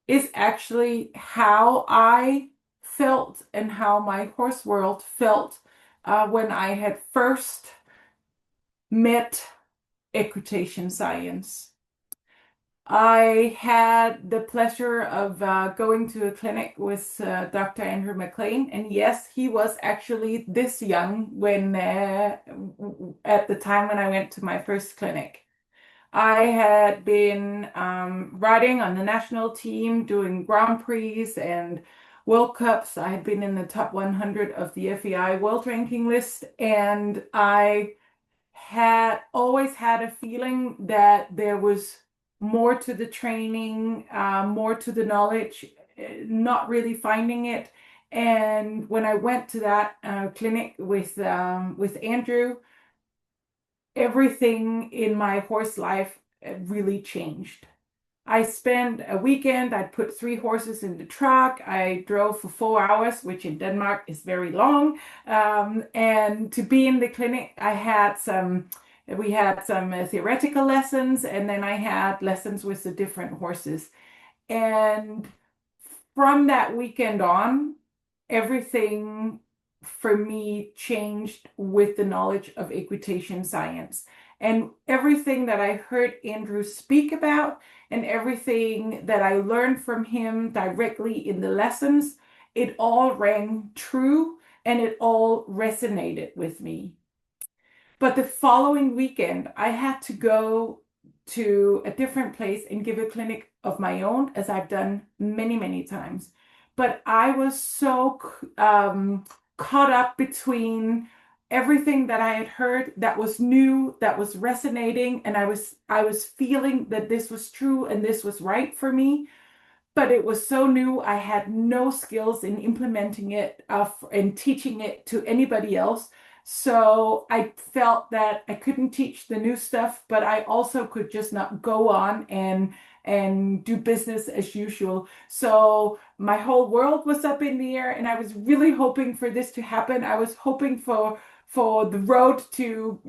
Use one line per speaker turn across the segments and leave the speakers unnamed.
is actually how I felt and how my horse world felt when I had first met equitation science. I had the pleasure of going to a clinic with Dr. Andrew McLean, and yes, he was actually this young when at the time when I went to my first clinic. I had been riding on the national team, doing Grand Prix and World Cups. I had been in the top 100 of the FEI World Ranking list, and I had always had a feeling that there was more to the training, more to the knowledge, not really finding it. And when I went to that clinic with Andrew, everything in my horse life really changed. I spent a weekend, I put 3 horses in the truck. I drove for 4 hours, which in Denmark is very long. And to be in the clinic, we had some theoretical lessons, and then I had lessons with the different horses. And from that weekend on, everything for me changed with the knowledge of equitation science. And everything that I heard Andrew speak about and everything that I learned from him directly in the lessons, it all rang true and it all resonated with me. But the following weekend, I had to go to a different place and give a clinic of my own, as I've done many, many times. But I was so caught up between everything that I had heard that was new, that was resonating, and I was feeling that this was true and this was right for me. But it was so new. I had no skills in implementing it and teaching it to anybody else. So I felt that I couldn't teach the new stuff, but I also could just not go on and do business as usual. So my whole world was up in the air, and I was really hoping for this to happen. I was hoping for the road to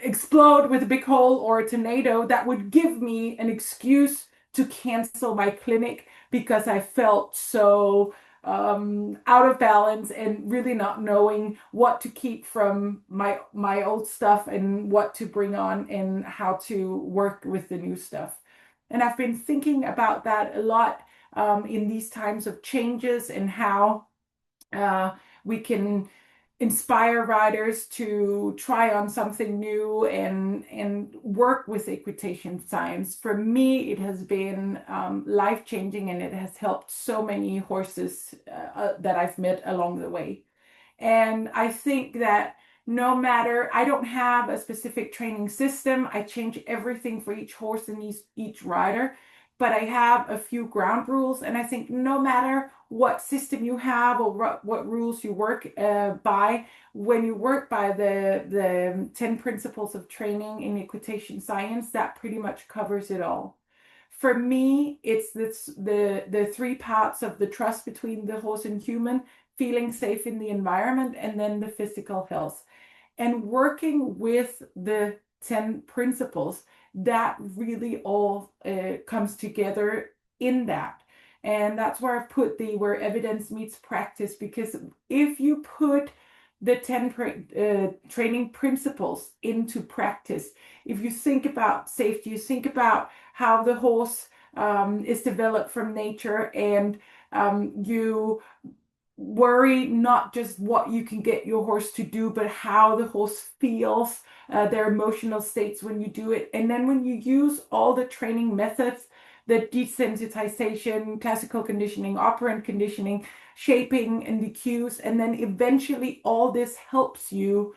explode with a big hole or a tornado that would give me an excuse to cancel my clinic because I felt so out of balance and really not knowing what to keep from my old stuff and what to bring on and how to work with the new stuff. And I've been thinking about that a lot in these times of changes and how we can inspire riders to try on something new and work with equitation science. For me, it has been life-changing, and it has helped so many horses that I've met along the way. And I think that no matter, I don't have a specific training system. I change everything for each horse and each rider, but I have a few ground rules. And I think no matter what system you have or what rules you work by, when you work by the 10 principles of training in equitation science, that pretty much covers it all. For me, it's the 3 parts of the trust between the horse and human, feeling safe in the environment, and then the physical health. And working with the 10 principles, that really all comes together in that. And that's where I've put where evidence meets practice, because if you put the 10 training principles into practice, if you think about safety, you think about how the horse is developed from nature, and you worry not just what you can get your horse to do, but how the horse feels, their emotional states when you do it. And then when you use all the training methods, the desensitization, classical conditioning, operant conditioning, shaping, and the cues, and then eventually all this helps you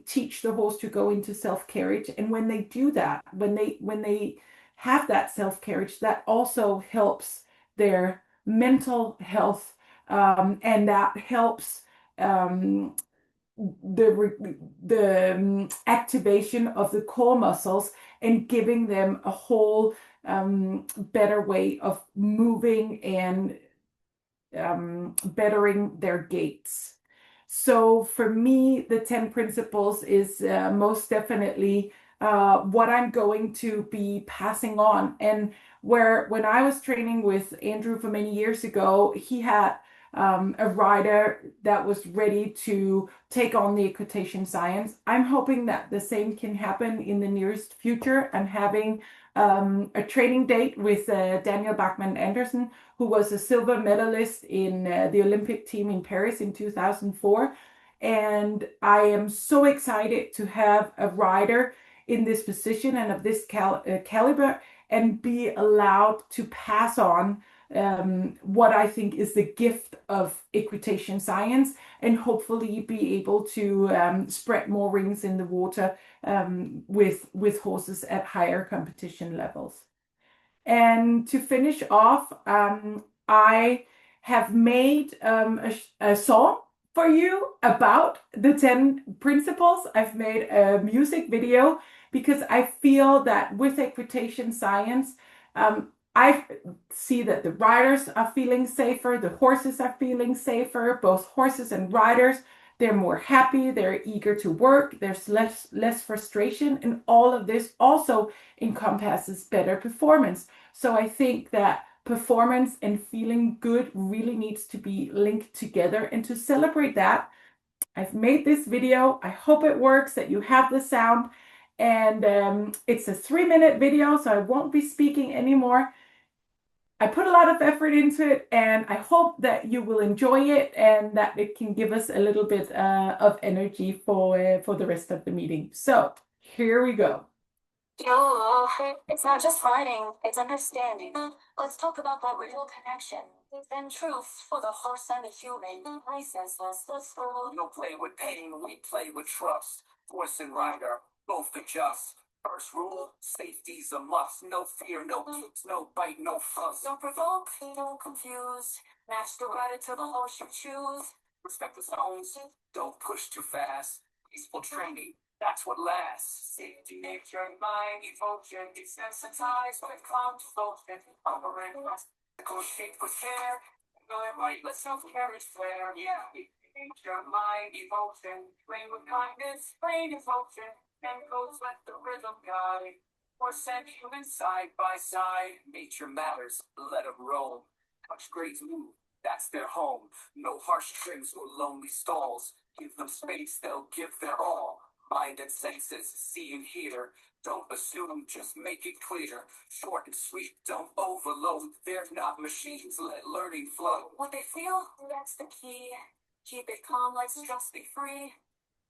teach the horse to go into self-carriage. And when they do that, when they have that self-carriage, that also helps their mental health, and that helps the activation of the core muscles and giving them a whole better way of moving and bettering their gaits. So for me, the 10 principles is most definitely what I'm going to be passing on. And where when I was training with Andrew for many years ago, he had a rider that was ready to take on the equitation science. I'm hoping that the same can happen in the nearest future. I'm having a training date with Daniel Bachman Anderson, who was a silver medalist in the Olympic team in Paris in 2004. And I am so excited to have a rider in this position and of this caliber and be allowed to pass on what I think is the gift of equitation science, and hopefully be able to spread more rings in the water with horses at higher competition levels. And to finish off, I have made a song for you about the 10 principles. I've made a music video because I feel that with equitation science, I see that the riders are feeling safer, the horses are feeling safer, both horses and riders. They're more happy, they're eager to work, there's less frustration, and all of this also encompasses better performance. So I think that performance and feeling good really needs to be linked together. And to celebrate that, I've made this video. I hope it works, that you have the sound. And it's a 3-minute video, so I won't be speaking anymore. I put a lot of effort into it, and I hope that you will enjoy it and that it can give us a little bit of energy for the rest of the meeting. So here we go.
It's not just fighting, it's understanding. Let's talk about that real connection. And truth for the horse and the human. ISES, let's go.
We don't play with pain, we play with trust. Horse and rider, both adjust. First rule, safety's a must. No fear, no kicks, no bite, no fuss.
Don't provoke, don't confuse. Match the rider to the horse you choose.
Respect the zones, don't push too fast. Peaceful training, that's what lasts. Safety, nature, mind, emotion, desensitized with calm devotion. Operate negotiate with care. Going right, let self-carriage flare. Yeah, nature, mind, emotion. Train with kindness, train devotion. And goes let the rhythm guide. Horse and human side by side. Nature matters, let them roam. Touch grades move, that's their home. No harsh trims or lonely stalls. Give them space, they'll give their all. Mind and senses, see and hear. Don't assume, just make it clear. Short and sweet, don't overload. They're not machines, let learning flow.
What they feel, that's the key. Keep it calm, let stress be free.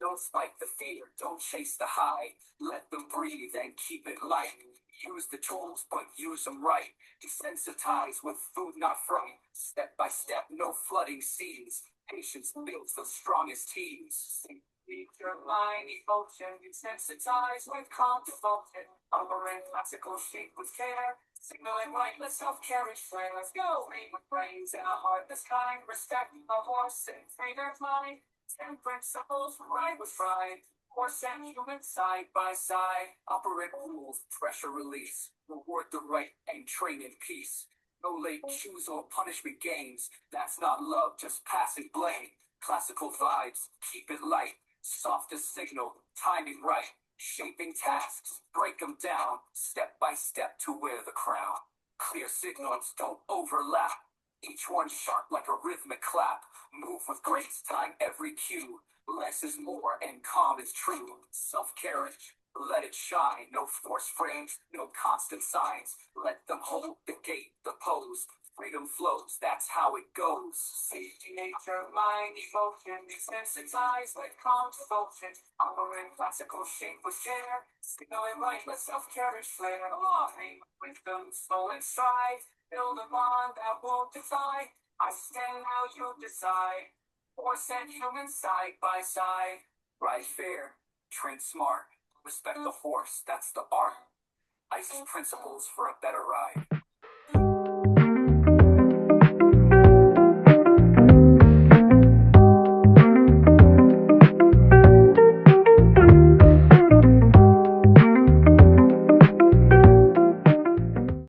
Don't spike the fear, don't chase the high. Let them breathe and keep it light. Use the tools, but use them right. Desensitize with food, not fright. Step by step, no flooding scenes. Patience builds the strongest teams. Nature, mind, emotion, desensitize with calm devotion. Umbering classical shape with care. Signaling right, let self-carriage flare. Let's go! Train with brains and a heart this kind. Respect the horse and trainer's mind. 10 principles, ride with pride. Horse and human side by side. Operate rules, pressure release. Reward the right and train in peace. No late cues or punishment games. That's not love, just passing blame. Classical vibes, keep it light. Softest signal, timing right. Shaping tasks, break them down. Step by step to wear the crown. Clear signals, don't overlap. Each one sharp like a rhythmic clap. Move with grace, time every cue. Less is more and calm is true. Self-carriage, let it shine. No force frames, no constant signs. Let them hold the gate, the pose. Freedom flows, that's how it goes. Safety, nature, mind, emotion, desensitize, let calm devotion. Operate classical shape with care. Signaling right, let self-carriage flare. Align with them, slow and stride. Build a bond that won't divide. I stand now, you decide. Horse and human side by side. Ride fair, train smart. Respect the horse, that's the art. ISES principles for a better ride.